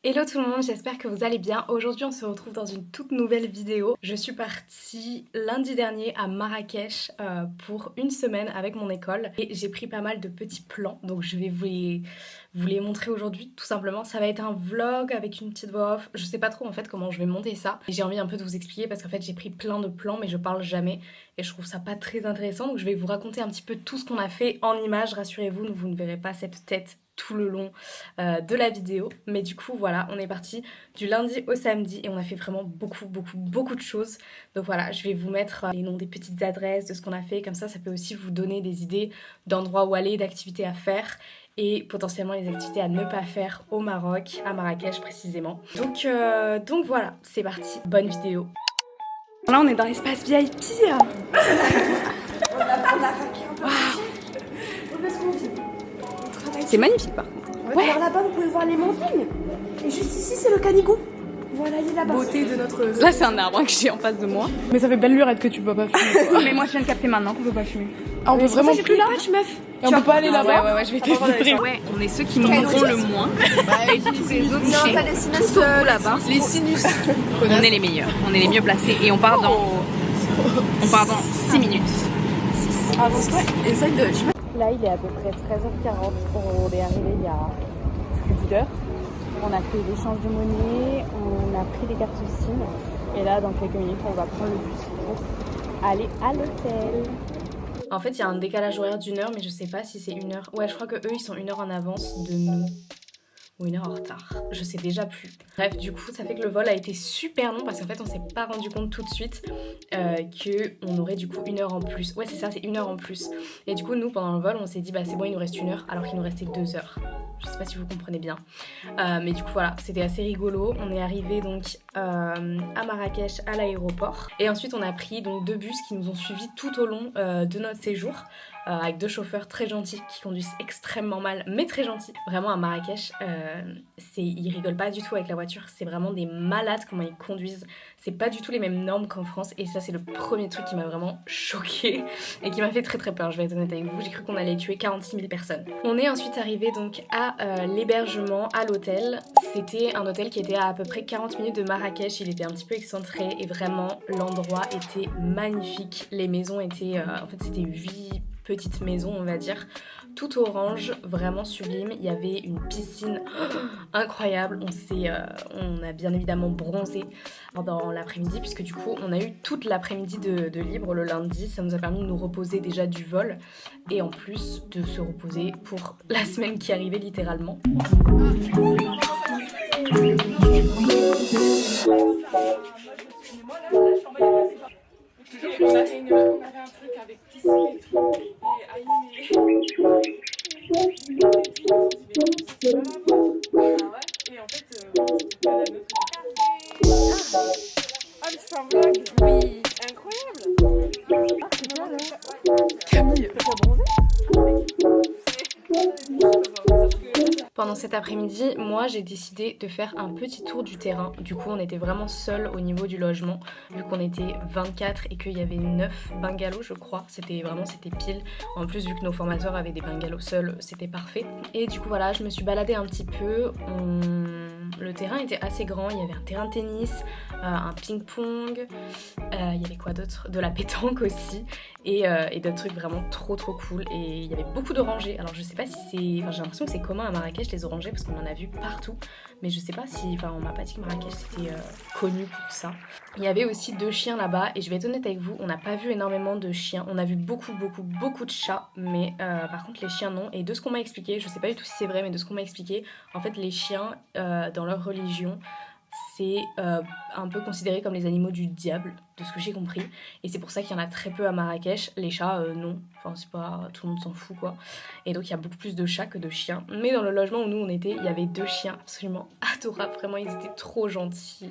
Hello tout le monde, j'espère que vous allez bien. Aujourd'hui on se retrouve dans une toute nouvelle vidéo. Je suis partie lundi dernier à Marrakech pour une semaine avec mon école et j'ai pris pas mal de petits plans, donc je vais vous les montrer aujourd'hui tout simplement. Ça va être un vlog avec une petite voix off, je sais pas trop en fait comment je vais monter ça. J'ai envie un peu de vous expliquer parce qu'en fait j'ai pris plein de plans mais je parle jamais et je trouve ça pas très intéressant, donc je vais vous raconter un petit peu tout ce qu'on a fait en images. Rassurez-vous, vous ne verrez pas cette tête tout le long de la vidéo, mais du coup voilà, on est parti du lundi au samedi et on a fait vraiment beaucoup de choses. Donc voilà, je vais vous mettre les noms des petites adresses de ce qu'on a fait, comme ça peut aussi vous donner des idées d'endroits où aller, d'activités à faire et potentiellement les activités à ne pas faire au Maroc, à Marrakech précisément. Donc voilà, c'est parti, bonne vidéo. Là on est dans l'espace VIP. C'est magnifique par contre. Ouais. Alors là-bas vous pouvez voir les montagnes. Et juste ici c'est le Canigou. Voilà, il est là-bas. Beauté de notre... Là c'est un arbre que j'ai en face de moi. Mais ça fait belle lurette que tu peux pas fumer. Mais moi je viens de capter maintenant qu'on peut pas fumer. Ah, on peut vraiment j'ai plus pris là une patch, meuf. Et on peut pas aller là-bas. Ouais, je vais tester. Ouais, on est ceux qui monteront le moins. Et tous les autres Non, t'as les sinus là-bas. Les sinus. On est les meilleurs, on est les mieux placés et on part dans 6 minutes. Avance-toi, essaye de... Là il est à peu près 13h40, on est arrivé il y a plus d'une heure. On a fait l'échange de monnaie, on a pris des cartes SIM et là dans quelques minutes on va prendre le bus pour aller à l'hôtel. En fait il y a un décalage horaire d'une heure mais je sais pas si c'est une heure. Ouais je crois que eux ils sont une heure en avance de nous. Ou une heure en retard, je sais déjà plus. Bref, du coup, ça fait que le vol a été super long parce qu'en fait, on s'est pas rendu compte tout de suite qu'on aurait du coup une heure en plus. Ouais, c'est ça, c'est une heure en plus. Et du coup, nous, pendant le vol, on s'est dit, bah c'est bon, il nous reste une heure, alors qu'il nous restait 2 heures. Je sais pas si vous comprenez bien. Mais du coup, voilà, c'était assez rigolo. On est arrivé donc à Marrakech à l'aéroport. Et ensuite, on a pris donc 2 bus qui nous ont suivis tout au long de notre séjour. Avec 2 chauffeurs très gentils qui conduisent extrêmement mal, mais très gentils. Vraiment à Marrakech, ils rigolent pas du tout avec la voiture, c'est vraiment des malades comment ils conduisent. C'est pas du tout les mêmes normes qu'en France et ça c'est le premier truc qui m'a vraiment choquée et qui m'a fait très peur, je vais être honnête avec vous. J'ai cru qu'on allait tuer 46 000 personnes. On est ensuite arrivé donc à l'hébergement, à l'hôtel. C'était un hôtel qui était à peu près 40 minutes de Marrakech, il était un petit peu excentré et vraiment l'endroit était magnifique. Les maisons étaient, en fait c'était 8 petite maison on va dire, tout orange, vraiment sublime. Il y avait une piscine incroyable, on a bien évidemment bronzé pendant l'après-midi puisque du coup on a eu toute l'après-midi de libre le lundi. Ça nous a permis de nous reposer déjà du vol et en plus de se reposer pour la semaine qui arrivait littéralement. On avait un truc avec piscine et tout, et Aïe et en fait, ah mais c'est un vlog. Oui, incroyable. Ah c'est bien là. Camille, t'as bronzé? Pendant cet après-midi, moi j'ai décidé de faire un petit tour du terrain. Du coup on était vraiment seuls au niveau du logement, vu qu'on était 24 et qu'il y avait 9 bungalows je crois. C'était pile. En plus vu que nos formateurs avaient des bungalows seuls, c'était parfait. Et du coup voilà, je me suis baladée un petit peu. Le terrain était assez grand, il y avait un terrain de tennis, un ping-pong, il y avait quoi d'autre? De la pétanque aussi, et d'autres trucs vraiment trop cool. Et il y avait beaucoup d'orangers. Alors je sais pas si c'est... Enfin j'ai l'impression que c'est commun à Marrakech les orangers parce qu'on en a vu partout. Mais je sais pas si... Enfin on m'a pas dit que Marrakech c'était connu pour ça. Il y avait aussi 2 chiens là-bas et je vais être honnête avec vous, on n'a pas vu énormément de chiens. On a vu beaucoup de chats, mais par contre les chiens non. Et de ce qu'on m'a expliqué, je sais pas du tout si c'est vrai, mais de ce qu'on m'a expliqué, en fait les chiens dans leur religion, c'est un peu considéré comme les animaux du diable, de ce que j'ai compris. Et c'est pour ça qu'il y en a très peu à Marrakech. Les chats, non. Enfin, c'est pas... Tout le monde s'en fout, quoi. Et donc, il y a beaucoup plus de chats que de chiens. Mais dans le logement où nous, on était, il y avait 2 chiens absolument adorables. Vraiment, ils étaient trop gentils.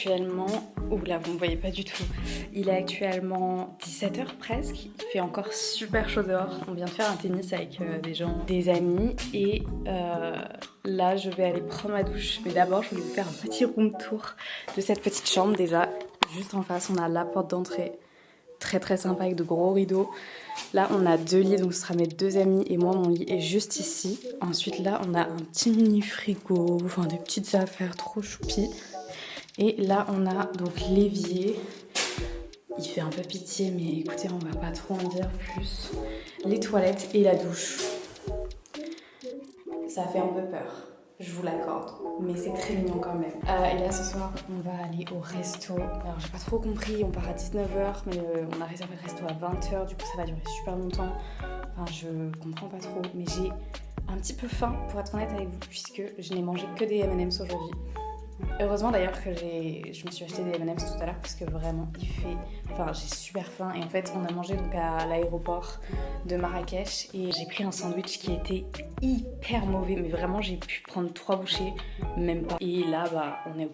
actuellement... Oula, vous ne me voyez pas du tout. Il est actuellement 17h presque. Il fait encore super chaud dehors. On vient de faire un tennis avec des amis. Et là, je vais aller prendre ma douche. Mais d'abord, je voulais vous faire un petit room tour de cette petite chambre. Déjà, juste en face, on a la porte d'entrée. Très très sympa avec de gros rideaux. Là, on a 2 lits, donc ce sera mes 2 amis et moi. Mon lit est juste ici. Ensuite, là, on a un petit mini frigo. Enfin, des petites affaires trop choupies. Et là, on a donc l'évier. Il fait un peu pitié, mais écoutez, on va pas trop en dire plus. Les toilettes et la douche. Ça fait un peu peur, je vous l'accorde, mais c'est très mignon quand même. Et là, ce soir, on va aller au resto. Alors, j'ai pas trop compris, on part à 19h, mais on a réservé le resto à 20h. Du coup, ça va durer super longtemps. Enfin, je comprends pas trop, mais j'ai un petit peu faim, pour être honnête avec vous, puisque je n'ai mangé que des M&M's aujourd'hui. Heureusement d'ailleurs que je me suis acheté des M&M's tout à l'heure parce que vraiment j'ai super faim et en fait on a mangé donc à l'aéroport de Marrakech et j'ai pris un sandwich qui était hyper mauvais mais vraiment j'ai pu prendre 3 bouchées, même pas. Et là on est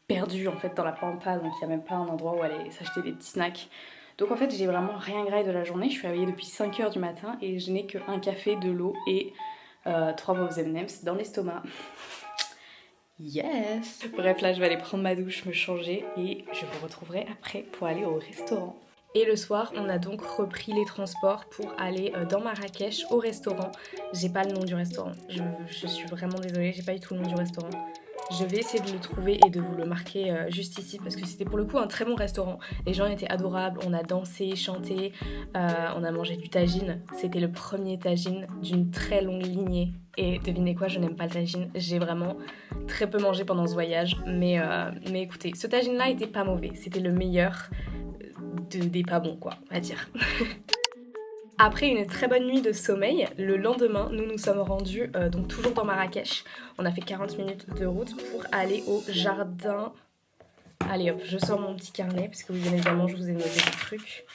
perdu en fait dans la pampa donc il n'y a même pas un endroit où aller s'acheter des petits snacks. Donc en fait j'ai vraiment rien graillé de la journée, je suis réveillée depuis 5h du matin et je n'ai qu'un café, de l'eau et 3 pauvres M&M's dans l'estomac. Yes! Bref, là je vais aller prendre ma douche, me changer et je vous retrouverai après pour aller au restaurant. Et le soir, on a donc repris les transports pour aller dans Marrakech au restaurant. J'ai pas le nom du restaurant, je suis vraiment désolée, j'ai pas du tout le nom du restaurant. Je vais essayer de le trouver et de vous le marquer juste ici parce que c'était pour le coup un très bon restaurant. Les gens étaient adorables, on a dansé, chanté, on a mangé du tagine. C'était le premier tagine d'une très longue lignée. Et devinez quoi, je n'aime pas le tagine. J'ai vraiment très peu mangé pendant ce voyage. Mais écoutez, ce tagine-là était pas mauvais. C'était le meilleur des pas bons, quoi, on va dire. Après une très bonne nuit de sommeil, le lendemain, nous sommes rendus, donc toujours dans Marrakech. On a fait 40 minutes de route pour aller au jardin. Allez hop, je sors mon petit carnet, parce que oui, bien évidemment, je vous ai noté des trucs.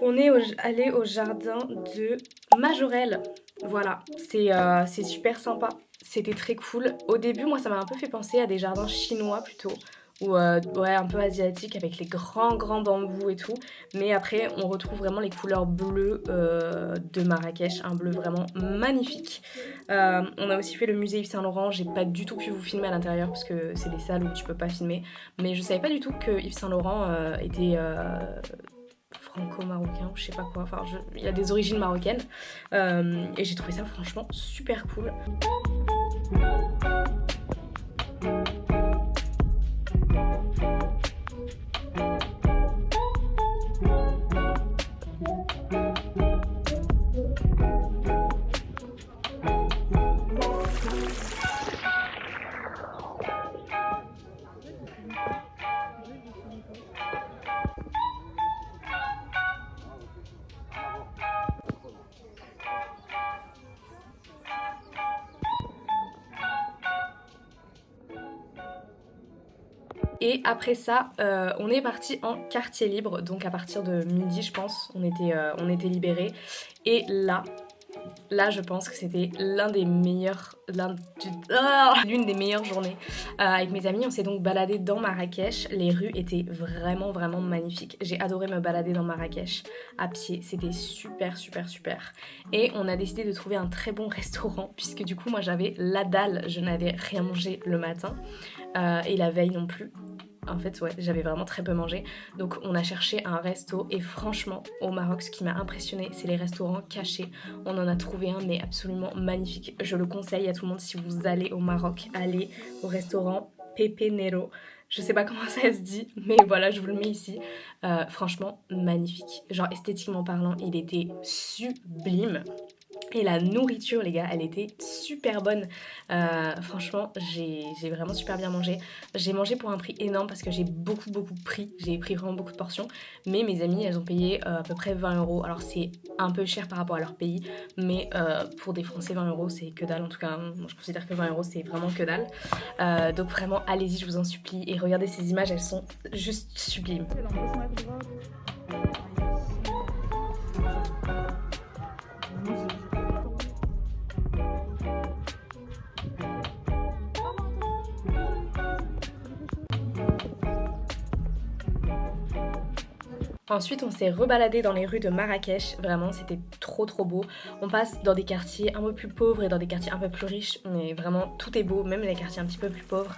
On est allé au jardin de Majorelle. Voilà, c'est super sympa. C'était très cool. Au début, moi, ça m'a un peu fait penser à des jardins chinois plutôt. Ou ouais, un peu asiatique avec les grands bambous et tout. Mais après, on retrouve vraiment les couleurs bleues de Marrakech. Un bleu vraiment magnifique. On a aussi fait le musée Yves Saint Laurent. J'ai pas du tout pu vous filmer à l'intérieur parce que c'est des salles où tu peux pas filmer. Mais je savais pas du tout que Yves Saint Laurent était... franco-marocain ou je sais pas quoi, enfin il a des origines marocaines et j'ai trouvé ça franchement super cool. Et après ça, on est parti en quartier libre, donc à partir de midi je pense, on était libérés. Et là je pense que c'était l'une des meilleures journées avec mes amis. On s'est donc baladé dans Marrakech, les rues étaient vraiment magnifiques. J'ai adoré me balader dans Marrakech à pied, c'était super. Et on a décidé de trouver un très bon restaurant puisque du coup moi j'avais la dalle, je n'avais rien mangé le matin et la veille non plus. En fait, ouais, j'avais vraiment très peu mangé. Donc, on a cherché un resto. Et franchement, au Maroc, ce qui m'a impressionné, c'est les restaurants cachés. On en a trouvé un, mais absolument magnifique. Je le conseille à tout le monde si vous allez au Maroc. Allez au restaurant Pepe Nero. Je sais pas comment ça se dit, mais voilà, je vous le mets ici. Franchement, magnifique. Genre, esthétiquement parlant, il était sublime. Et la nourriture, les gars, elle était super bonne. Franchement, j'ai vraiment super bien mangé. J'ai mangé pour un prix énorme parce que j'ai beaucoup pris. J'ai pris vraiment beaucoup de portions. Mais mes amies, elles ont payé à peu près 20 €. Alors c'est un peu cher par rapport à leur pays. Mais pour des Français, 20 €, c'est que dalle. En tout cas, moi, je considère que 20 €, c'est vraiment que dalle. Donc vraiment, allez-y, je vous en supplie. Et regardez ces images, elles sont juste sublimes. Ensuite, on s'est rebaladé dans les rues de Marrakech, vraiment c'était trop beau. On passe dans des quartiers un peu plus pauvres et dans des quartiers un peu plus riches, mais vraiment tout est beau, même les quartiers un petit peu plus pauvres.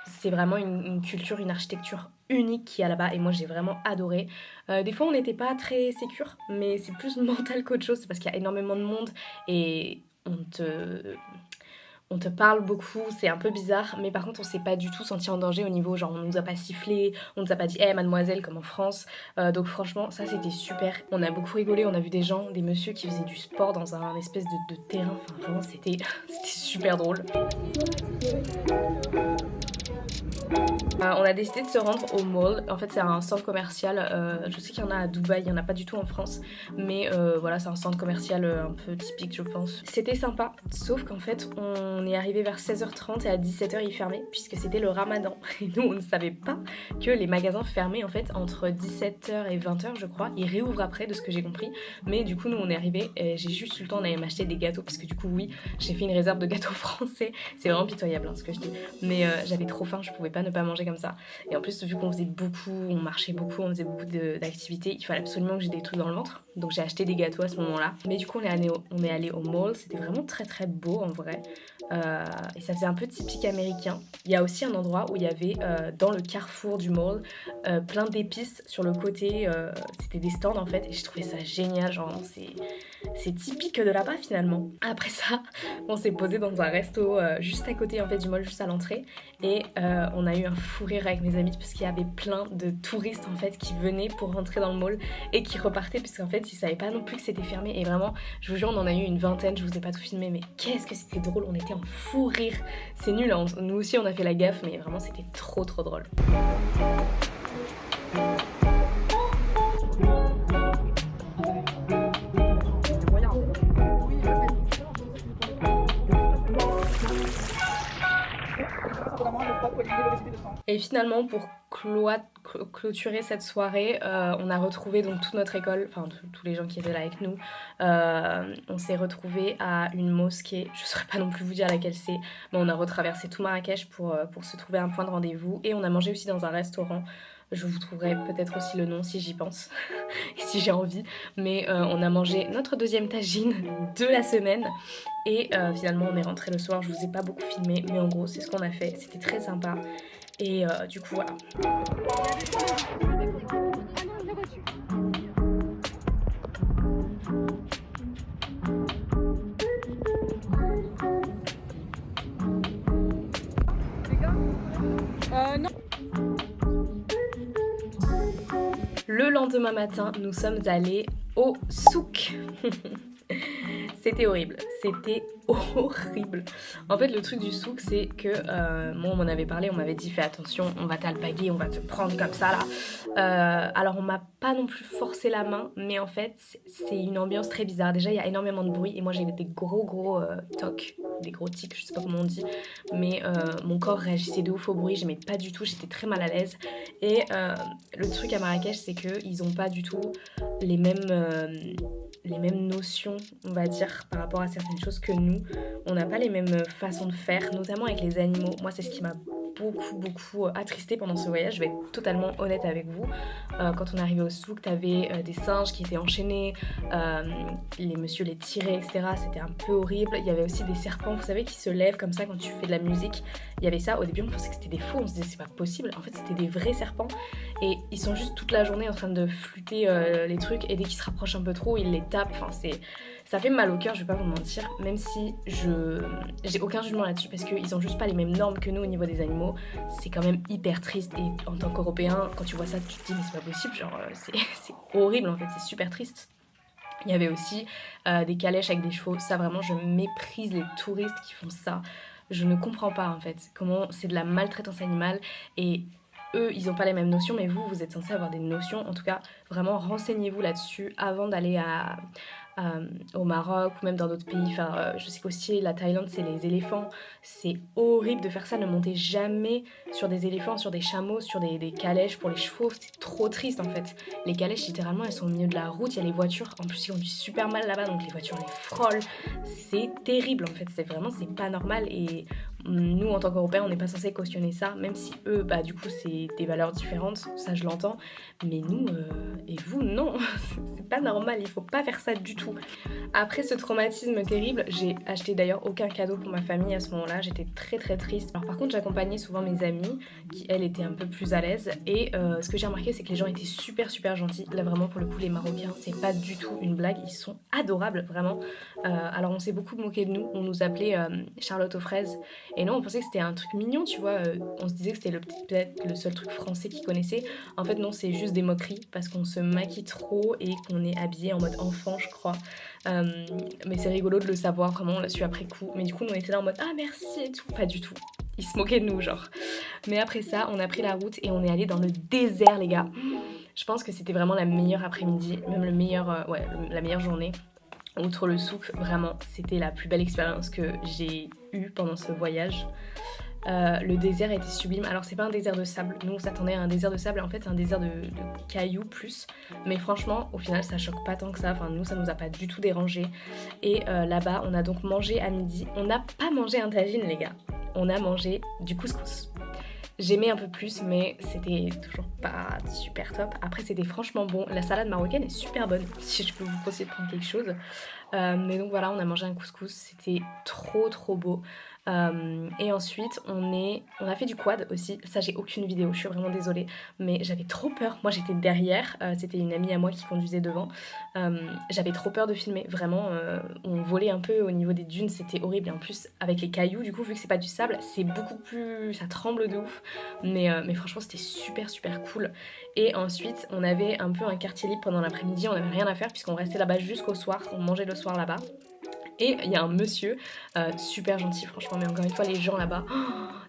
C'est vraiment une culture, une architecture unique qu'il y a là-bas et moi j'ai vraiment adoré. Des fois on n'était pas très sécure, mais c'est plus mental qu'autre chose, c'est parce qu'il y a énormément de monde et on te parle beaucoup, c'est un peu bizarre, mais par contre on s'est pas du tout senti en danger au niveau genre on nous a pas sifflé, on nous a pas dit hey mademoiselle comme en France, donc franchement ça c'était super. On a beaucoup rigolé, on a vu des gens, des messieurs qui faisaient du sport dans un espèce de terrain, enfin vraiment c'était super drôle. On a décidé de se rendre au mall. En fait c'est un centre commercial, je sais qu'il y en a à Dubaï, il n'y en a pas du tout en France, mais voilà c'est un centre commercial un peu typique je pense. C'était sympa, sauf qu'en fait on est arrivé vers 16h30 et à 17h ils fermaient puisque c'était le ramadan. Et nous on ne savait pas que les magasins fermaient en fait entre 17h et 20h je crois. Ils réouvrent après de ce que j'ai compris, mais du coup nous on est arrivé et j'ai juste eu le temps d'aller m'acheter des gâteaux parce que du coup oui j'ai fait une réserve de gâteaux français. C'est vraiment pitoyable hein, ce que je dis, mais j'avais trop faim, je pouvais pas ne pas manger comme ça. Et en plus vu qu'on faisait beaucoup, on marchait beaucoup, on faisait beaucoup d'activités, il fallait absolument que j'ai des trucs dans le ventre. Donc j'ai acheté des gâteaux à ce moment là. Mais du coup on est allé au mall, c'était vraiment très beau en vrai. Et ça faisait un peu typique américain. Il y a aussi un endroit où il y avait dans le carrefour du mall plein d'épices sur le côté, c'était des stands en fait et je trouvais ça génial, genre c'est typique de là-bas finalement. Après ça on s'est posé dans un resto juste à côté en fait du mall, juste à l'entrée et on a eu un fou rire avec mes amis parce qu'il y avait plein de touristes en fait qui venaient pour rentrer dans le mall et qui repartaient parce qu'en fait ils savaient pas non plus que c'était fermé et vraiment je vous jure on en a eu une vingtaine, je vous ai pas tout filmé mais qu'est-ce que c'était drôle, on était en fou rire, c'est nul hein. Nous aussi on a fait la gaffe mais vraiment c'était trop drôle. Et finalement pour clôturer cette soirée, on a retrouvé donc toute notre école, enfin tous les gens qui étaient là avec nous, on s'est retrouvés à une mosquée, je ne saurais pas non plus vous dire laquelle c'est, mais on a retraversé tout Marrakech pour se trouver un point de rendez-vous et on a mangé aussi dans un restaurant. Je vous trouverai peut-être aussi le nom si j'y pense, et si j'ai envie. Mais on a mangé notre deuxième tagine de la semaine. Et finalement on est rentré le soir, je vous ai pas beaucoup filmé. Mais en gros c'est ce qu'on a fait, c'était très sympa. Et du coup voilà. Non. Le lendemain matin, nous sommes allés au souk. C'était horrible, c'était horrible. En fait, le truc du souk, c'est que moi, on m'en avait parlé, on m'avait dit fais attention, on va t'alpaguer, on va te prendre comme ça là. Alors, on m'a pas non plus forcé la main, mais en fait, c'est une ambiance très bizarre. Déjà, il y a énormément de bruit et moi, j'ai des gros tocs, des gros tics, je sais pas comment on dit, mais mon corps réagissait de ouf au bruit, j'aimais pas du tout, j'étais très mal à l'aise. Et le truc à Marrakech, c'est qu'ils ont pas du tout les mêmes notions, on va dire, par rapport à certaines choses que nous. On n'a pas les mêmes façons de faire, notamment avec les animaux. Moi, c'est ce qui m'a beaucoup attristée pendant ce voyage, je vais être totalement honnête avec vous. Quand on est arrivé au souk, t'avais des singes qui étaient enchaînés, les messieurs les tiraient, etc. C'était un peu horrible. Il y avait aussi des serpents, vous savez, qui se lèvent comme ça quand tu fais de la musique. Il y avait ça, au début on pensait que c'était des faux, on se disait c'est pas possible. En fait c'était des vrais serpents et ils sont juste toute la journée en train de flûter les trucs et dès qu'ils se rapprochent un peu trop, ils les tapent. Enfin ça fait mal au cœur, je vais pas vous mentir, même si j'ai aucun jugement là-dessus parce qu'ils ont juste pas les mêmes normes que nous au niveau des animaux. C'est quand même hyper triste et en tant qu'Européen, quand tu vois ça, tu te dis mais c'est pas possible, genre c'est horrible en fait, c'est super triste. Il y avait aussi des calèches avec des chevaux, ça vraiment je méprise les touristes qui font ça. Je ne comprends pas en fait comment c'est de la maltraitance animale et eux ils ont pas les mêmes notions mais vous êtes censé avoir des notions. En tout cas vraiment renseignez-vous là-dessus avant d'aller au Maroc ou même dans d'autres pays. Enfin, je sais qu'aussi la Thaïlande c'est les éléphants, c'est horrible de faire ça, ne montez jamais sur des éléphants, sur des chameaux, sur des calèches pour les chevaux, c'est trop triste en fait. Les calèches littéralement elles sont au milieu de la route, il y a les voitures, en plus ils conduisent super mal là-bas donc les voitures les frôlent, c'est terrible en fait, c'est pas normal et nous en tant qu'Européens on n'est pas censé cautionner ça, même si eux bah du coup c'est des valeurs différentes, ça je l'entends, mais nous et vous non, c'est pas normal, il faut pas faire ça du tout. Après ce traumatisme terrible, j'ai acheté d'ailleurs aucun cadeau pour ma famille à ce moment-là, j'étais très très triste. Alors par contre j'accompagnais souvent mes amies qui elles étaient un peu plus à l'aise et ce que j'ai remarqué c'est que les gens étaient super gentils. Là vraiment pour le coup les Marocains c'est pas du tout une blague, ils sont adorables vraiment. Alors on s'est beaucoup moqué de nous, on nous appelait Charlotte aux fraises et nous on pensait que c'était un truc mignon tu vois, on se disait que c'était peut-être le seul truc français qu'ils connaissaient. En fait non, c'est juste des moqueries parce qu'on se maquille trop et qu'on est habillé en mode enfant je crois. Mais c'est rigolo de le savoir, vraiment on l'a su après coup, mais du coup on était là en mode ah merci et tout, pas du tout, ils se moquaient de nous genre. Mais après ça on a pris la route et on est allé dans le désert les gars. Je pense que c'était vraiment la meilleure après-midi, même le meilleur, la meilleure journée. Outre le souk, vraiment c'était la plus belle expérience que j'ai eue pendant ce voyage. Le désert était sublime. Alors c'est pas un désert de sable, nous on s'attendait à un désert de sable, en fait c'est un désert de cailloux plus. Mais franchement au final ça choque pas tant que ça, enfin nous ça nous a pas du tout dérangé. Et là-bas on a donc mangé à midi, on n'a pas mangé un tagine les gars, on a mangé du couscous. J'aimais un peu plus mais c'était toujours pas super top. Après c'était franchement bon, la salade marocaine est super bonne si je peux vous conseiller de prendre quelque chose. Mais donc voilà on a mangé un couscous, c'était trop beau. Et ensuite on a fait du quad aussi, ça j'ai aucune vidéo, je suis vraiment désolée mais j'avais trop peur, moi j'étais derrière, c'était une amie à moi qui conduisait devant, j'avais trop peur de filmer, vraiment on volait un peu au niveau des dunes, c'était horrible et en plus avec les cailloux du coup vu que c'est pas du sable c'est beaucoup plus, ça tremble de ouf mais franchement c'était super cool. Et ensuite on avait un peu un quartier libre pendant l'après-midi, on n'avait rien à faire puisqu'on restait là-bas jusqu'au soir, on mangeait le soir là-bas. Et il y a un monsieur super gentil franchement, mais encore une fois les gens là-bas,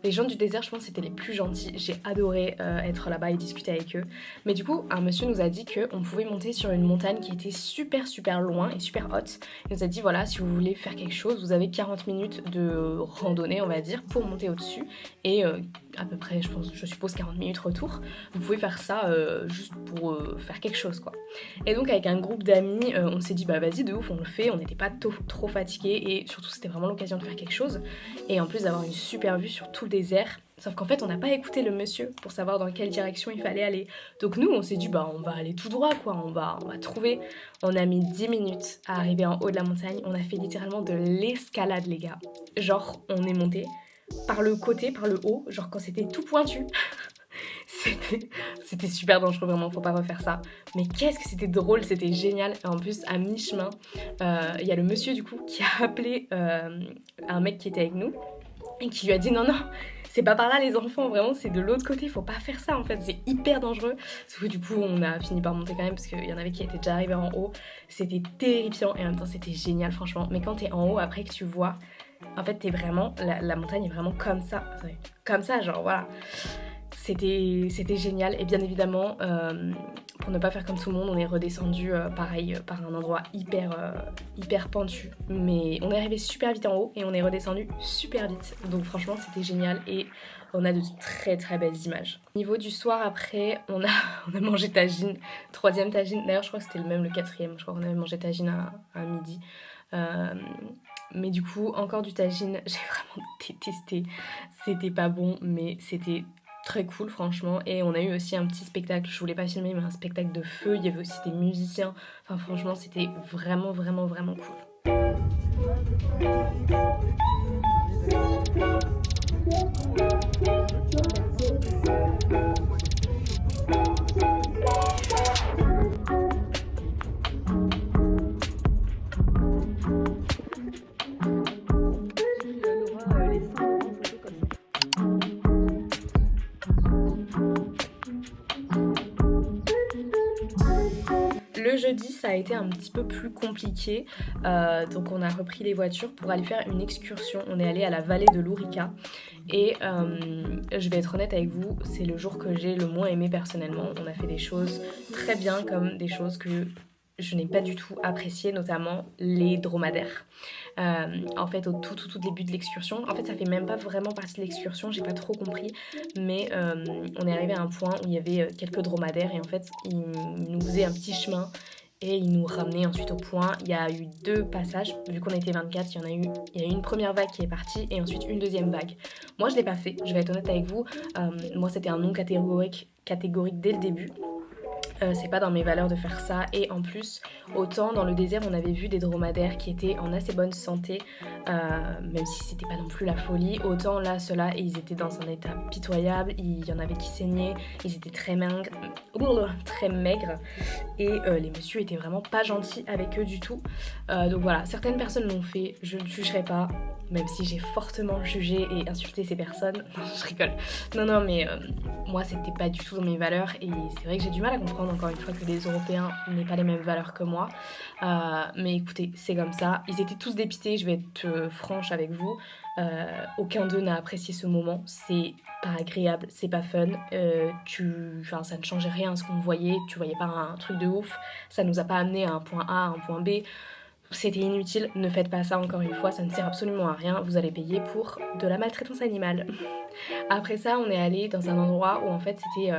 les gens du désert je pense c'était les plus gentils, j'ai adoré être là-bas et discuter avec eux. Mais du coup un monsieur nous a dit qu'on pouvait monter sur une montagne qui était super loin et super haute. Il nous a dit voilà si vous voulez faire quelque chose vous avez 40 minutes de randonnée on va dire pour monter au-dessus et à peu près je suppose 40 minutes retour. Vous pouvez faire ça juste pour faire quelque chose quoi. Et donc avec un groupe d'amis on s'est dit bah vas-y de ouf on le fait, on n'était pas trop fatigués et surtout c'était vraiment l'occasion de faire quelque chose et en plus d'avoir une super vue sur tout le désert. Sauf qu'en fait on n'a pas écouté le monsieur pour savoir dans quelle direction il fallait aller. Donc nous on s'est dit bah on va aller tout droit quoi, on va trouver. On a mis 10 minutes à arriver en haut de la montagne, on a fait littéralement de l'escalade les gars. Genre on est monté par le côté, par le haut, genre quand c'était tout pointu. C'était super dangereux vraiment, faut pas refaire ça. Mais qu'est-ce que c'était drôle, c'était génial. Et en plus à mi-chemin, il y a le monsieur du coup qui a appelé un mec qui était avec nous et qui lui a dit non c'est pas par là les enfants, vraiment c'est de l'autre côté, faut pas faire ça en fait, c'est hyper dangereux. Sauf que du coup on a fini par monter quand même parce qu'il y en avait qui étaient déjà arrivés en haut. C'était terrifiant et en même temps c'était génial franchement. Mais quand t'es en haut après que tu vois, en fait t'es vraiment, la montagne est vraiment comme ça, comme ça genre voilà. C'était génial et bien évidemment pour ne pas faire comme tout le monde on est redescendu pareil par un endroit hyper pentu, mais on est arrivé super vite en haut et on est redescendu super vite, donc franchement c'était génial et on a de très belles images. Au niveau du soir après on a mangé tagine, 3e tagine, d'ailleurs je crois que c'était le 4e, je crois qu'on avait mangé tagine à midi. Mais du coup encore du tagine, j'ai vraiment détesté, c'était pas bon mais c'était très cool franchement. Et on a eu aussi un petit spectacle, je voulais pas filmer mais un spectacle de feu, il y avait aussi des musiciens, enfin franchement c'était vraiment cool. Le jeudi ça a été un petit peu plus compliqué, donc on a repris les voitures pour aller faire une excursion. On est allé à la vallée de l'Ourika et je vais être honnête avec vous, c'est le jour que j'ai le moins aimé personnellement. On a fait des choses très bien comme des choses que je n'ai pas du tout apprécié, notamment les dromadaires. En fait au tout début de l'excursion, en fait ça fait même pas vraiment partie de l'excursion, j'ai pas trop compris, mais on est arrivé à un point où il y avait quelques dromadaires et en fait ils nous faisaient un petit chemin et ils nous ramenaient ensuite au point. Il y a eu 2 passages, vu qu'on était 24, il y a eu une première vague qui est partie et ensuite une deuxième vague. Moi je l'ai pas fait, je vais être honnête avec vous, moi c'était un non catégorique dès le début. C'est pas dans mes valeurs de faire ça, et en plus autant dans le désert on avait vu des dromadaires qui étaient en assez bonne santé, même si c'était pas non plus la folie, autant là ceux-là ils étaient dans un état pitoyable, il y en avait qui saignaient, ils étaient très maigres et les messieurs étaient vraiment pas gentils avec eux du tout, donc voilà, certaines personnes l'ont fait, je ne jugerai pas, même si j'ai fortement jugé et insulté ces personnes. Non, je rigole. Non, mais moi, c'était pas du tout dans mes valeurs et c'est vrai que j'ai du mal à comprendre encore une fois que les Européens n'aient pas les mêmes valeurs que moi. Mais écoutez, c'est comme ça. Ils étaient tous dépités, je vais être franche avec vous. Aucun d'eux n'a apprécié ce moment. C'est pas agréable, c'est pas fun. Ça ne changeait rien à ce qu'on voyait. Tu voyais pas un truc de ouf. Ça nous a pas amené à un point A, à un point B. C'était inutile, ne faites pas ça encore une fois, ça ne sert absolument à rien, vous allez payer pour de la maltraitance animale. Après ça, on est allé dans un endroit où en fait c'était...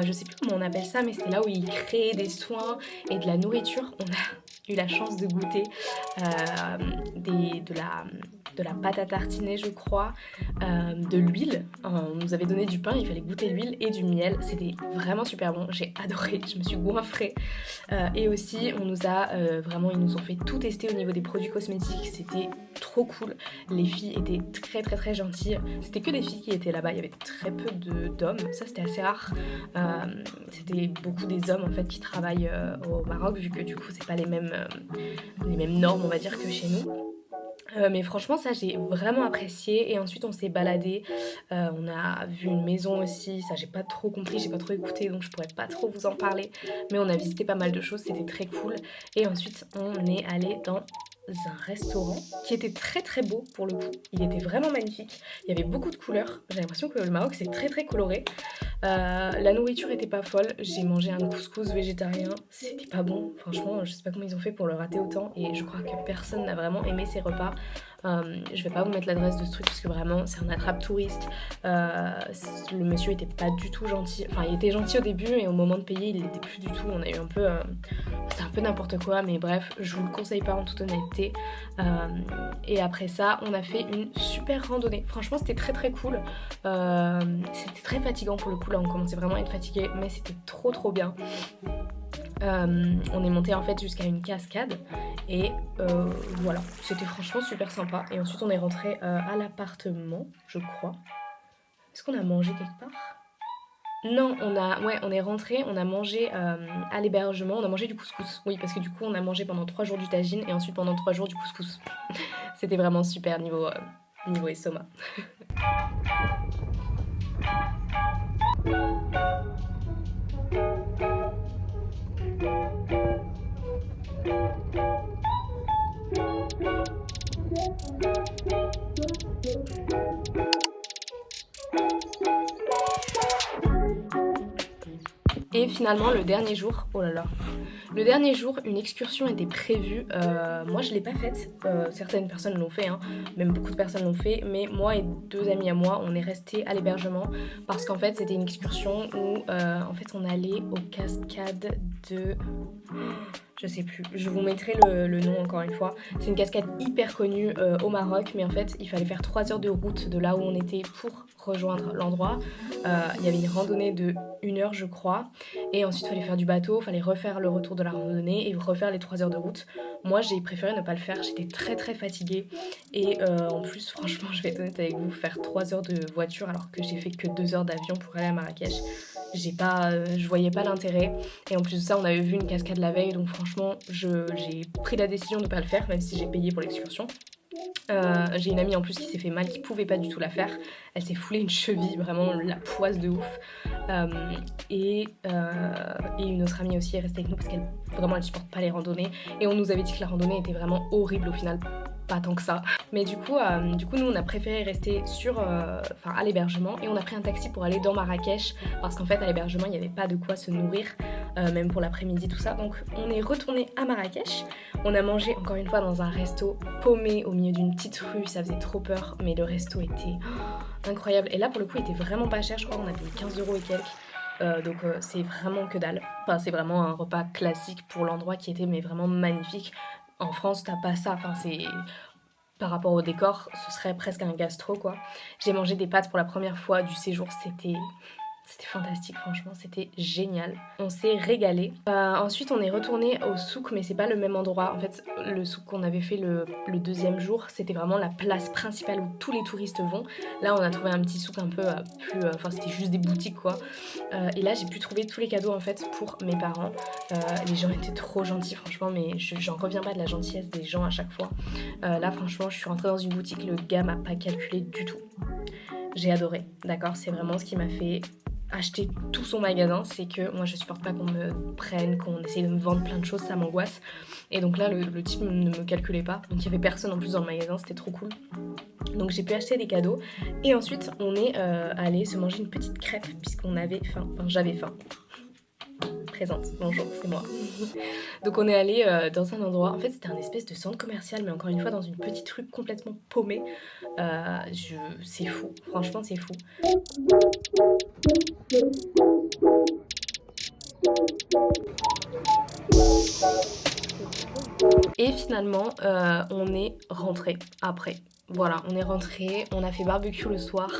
je sais plus comment on appelle ça, mais c'était là où ils créaient des soins et de la nourriture. On a eu la chance de goûter de la pâte à tartiner, je crois, de l'huile. On nous avait donné du pain, il fallait goûter l'huile et du miel. C'était vraiment super bon, j'ai adoré, je me suis goinfrée. Et aussi, ils nous ont fait tout tester au niveau des produits cosmétiques. C'était trop cool. Les filles étaient très très très gentilles. C'était que des filles qui étaient là-bas, il y avait très peu d'hommes. Ça, c'était assez rare. C'était beaucoup des hommes en fait qui travaillent au Maroc, vu que du coup, c'est pas les mêmes normes, on va dire, que chez nous. Mais franchement ça j'ai vraiment apprécié, et ensuite on s'est baladé, on a vu une maison aussi, ça j'ai pas trop compris, j'ai pas trop écouté donc je pourrais pas trop vous en parler, mais on a visité pas mal de choses, c'était très cool. Et ensuite on est allé dans un restaurant qui était très très beau pour le coup, il était vraiment magnifique, il y avait beaucoup de couleurs, j'ai l'impression que le Maroc c'est très très coloré. La nourriture était pas folle, j'ai mangé un couscous végétarien, c'était pas bon, franchement je sais pas comment ils ont fait pour le rater autant, et je crois que personne n'a vraiment aimé ces repas. Je vais pas vous mettre l'adresse de ce truc parce que vraiment c'est un attrape touriste. Le monsieur était pas du tout gentil, enfin il était gentil au début et au moment de payer il l'était plus du tout. On a eu un peu c'était un peu n'importe quoi, mais bref je vous le conseille pas en toute honnêteté. Et après ça on a fait une super randonnée, franchement c'était très très cool. C'était très fatigant pour le coup, là on commençait vraiment à être fatigué, mais c'était trop trop bien. On est monté en fait jusqu'à une cascade et voilà, c'était franchement super sympa. Et ensuite on est rentré à l'appartement, je crois. Est-ce qu'on a mangé quelque part? Non, on est rentré, on a mangé à l'hébergement, on a mangé du couscous. Oui, parce que du coup on a mangé pendant 3 jours du tagine et ensuite pendant 3 jours du couscous. C'était vraiment super niveau estomac. Et finalement le dernier jour, oh là là, le dernier jour une excursion était prévue, moi je l'ai pas faite, certaines personnes l'ont fait, hein, même beaucoup de personnes l'ont fait, mais moi et 2 amis à moi on est restés à l'hébergement parce qu'en fait c'était une excursion où en fait on allait aux cascades de... Je sais plus, je vous mettrai le nom encore une fois. C'est une cascade hyper connue au Maroc, mais en fait il fallait faire 3 heures de route de là où on était pour rejoindre l'endroit. Il y avait une randonnée de 1 heure je crois, et ensuite il fallait faire du bateau, il fallait refaire le retour de la randonnée et refaire les 3 heures de route. Moi j'ai préféré ne pas le faire, j'étais très très fatiguée, et en plus franchement je vais être honnête avec vous, faire 3 heures de voiture alors que j'ai fait que 2 heures d'avion pour aller à Marrakech, je voyais pas l'intérêt. Et en plus de ça on avait vu une cascade la veille, donc franchement j'ai pris la décision de ne pas le faire même si j'ai payé pour l'excursion. J'ai une amie en plus qui s'est fait mal, qui pouvait pas du tout la faire, elle s'est foulée une cheville, vraiment la poisse de ouf. Et une autre amie aussi est restée avec nous parce qu'elle vraiment elle supporte pas les randonnées, et on nous avait dit que la randonnée était vraiment horrible au final. Pas tant que ça, mais du coup nous on a préféré rester à l'hébergement, et on a pris un taxi pour aller dans Marrakech parce qu'en fait à l'hébergement il n'y avait pas de quoi se nourrir, même pour l'après-midi tout ça. Donc on est retourné à Marrakech, on a mangé encore une fois dans un resto paumé au milieu d'une petite rue, ça faisait trop peur, mais le resto était incroyable, et là pour le coup il était vraiment pas cher, je crois qu'on a payé 15 € et quelques. donc c'est vraiment que dalle. Enfin c'est vraiment un repas classique pour l'endroit qui était mais vraiment magnifique. En France t'as pas ça, enfin c'est... Par rapport au décor, ce serait presque un gastro quoi. J'ai mangé des pâtes pour la première fois du séjour, c'était fantastique, franchement, c'était génial. On s'est régalé. Ensuite, on est retourné au souk, mais c'est pas le même endroit. En fait, le souk qu'on avait fait le deuxième jour, c'était vraiment la place principale où tous les touristes vont. Là, on a trouvé un petit souk un peu plus... Enfin, c'était juste des boutiques, quoi. Et là, j'ai pu trouver tous les cadeaux, en fait, pour mes parents. Les gens étaient trop gentils, franchement, mais j'en reviens pas de la gentillesse des gens à chaque fois. Là, franchement, je suis rentrée dans une boutique, le gars m'a pas calculé du tout. J'ai adoré, d'accord? C'est vraiment ce qui m'a fait acheter tout son magasin, c'est que moi je supporte pas qu'on me prenne, qu'on essaye de me vendre plein de choses, ça m'angoisse. Et donc là le type ne me calculait pas, donc il y avait personne en plus dans le magasin, c'était trop cool. Donc j'ai pu acheter des cadeaux et ensuite on est allé se manger une petite crêpe puisqu'on avait faim, enfin j'avais faim. Présente, bonjour, c'est moi. Donc on est allé dans un endroit, en fait c'était un espèce de centre commercial, mais encore une fois dans une petite rue complètement paumée. C'est fou, franchement c'est fou. Et finalement on est rentré après. Voilà, on est rentré, on a fait barbecue le soir,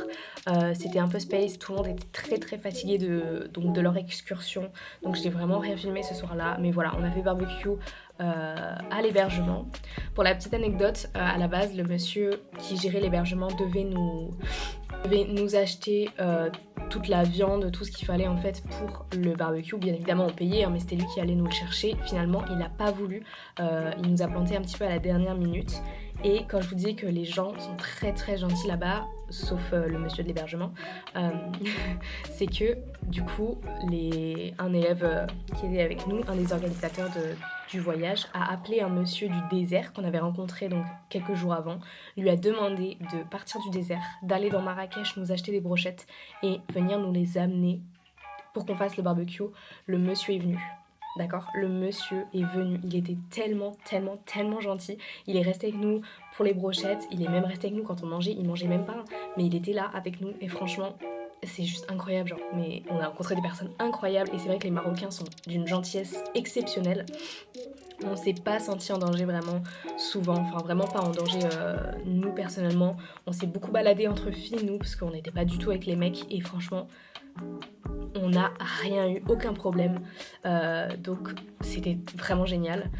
c'était un peu space, tout le monde était très très fatigué de leur excursion, donc j'ai vraiment rien filmé ce soir-là, mais voilà, on a fait barbecue à l'hébergement. Pour la petite anecdote, à la base, le monsieur qui gérait l'hébergement devait nous acheter toute la viande, tout ce qu'il fallait en fait pour le barbecue. Bien évidemment on payait, hein, mais c'était lui qui allait nous le chercher. Finalement il n'a pas voulu, il nous a planté un petit peu à la dernière minute. Et quand je vous disais que les gens sont très très gentils là-bas, sauf le monsieur de l'hébergement, c'est que du coup un élève qui était avec nous, un des organisateurs du voyage, a appelé un monsieur du désert qu'on avait rencontré donc quelques jours avant, lui a demandé de partir du désert, d'aller dans Marrakech nous acheter des brochettes et venir nous les amener pour qu'on fasse le barbecue. Le monsieur est venu. D'accord, le monsieur est venu, il était tellement gentil, il est resté avec nous pour les brochettes, il est même resté avec nous quand on mangeait, il mangeait même pas, mais il était là avec nous et franchement c'est juste incroyable, genre, mais on a rencontré des personnes incroyables et c'est vrai que les Marocains sont d'une gentillesse exceptionnelle. On s'est pas senti en danger vraiment souvent, enfin vraiment pas en danger nous personnellement, on s'est beaucoup baladé entre filles nous parce qu'on n'était pas du tout avec les mecs et franchement on n'a rien eu, aucun problème, donc c'était vraiment génial.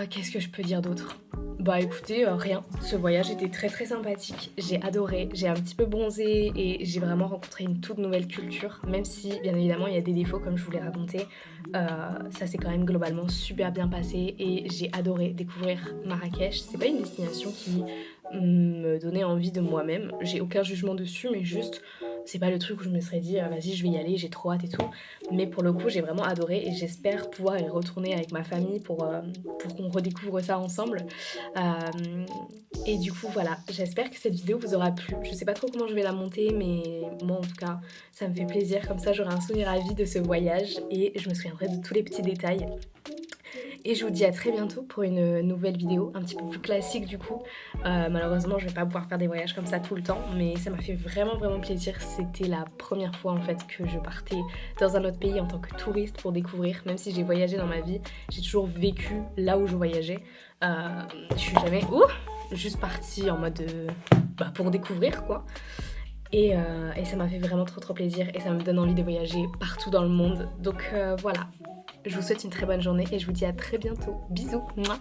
Qu'est-ce que je peux dire d'autre ? Bah écoutez, rien, ce voyage était très très sympathique, j'ai adoré, j'ai un petit peu bronzé et j'ai vraiment rencontré une toute nouvelle culture, même si bien évidemment il y a des défauts comme je vous l'ai raconté, ça s'est quand même globalement super bien passé et j'ai adoré découvrir Marrakech. C'est pas une destination qui me donnait envie de moi-même, j'ai aucun jugement dessus, mais juste c'est pas le truc où je me serais dit vas-y je vais y aller, j'ai trop hâte et tout, mais pour le coup j'ai vraiment adoré et j'espère pouvoir y retourner avec ma famille pour qu'on redécouvre ça ensemble. Et du coup voilà, j'espère que cette vidéo vous aura plu. Je sais pas trop comment je vais la monter, mais moi en tout cas ça me fait plaisir, comme ça j'aurai un souvenir à vie de ce voyage et je me souviendrai de tous les petits détails. Et je vous dis à très bientôt pour une nouvelle vidéo, un petit peu plus classique du coup. Malheureusement je vais pas pouvoir faire des voyages comme ça tout le temps, mais ça m'a fait vraiment plaisir. C'était la première fois en fait que je partais dans un autre pays en tant que touriste pour découvrir. Même si j'ai voyagé dans ma vie, j'ai toujours vécu là où je voyageais. Je suis jamais juste partie en mode pour découvrir quoi. Et ça m'a fait vraiment trop plaisir et ça me donne envie de voyager partout dans le monde. Donc voilà. Je vous souhaite une très bonne journée et je vous dis à très bientôt. Bisous. Mouah.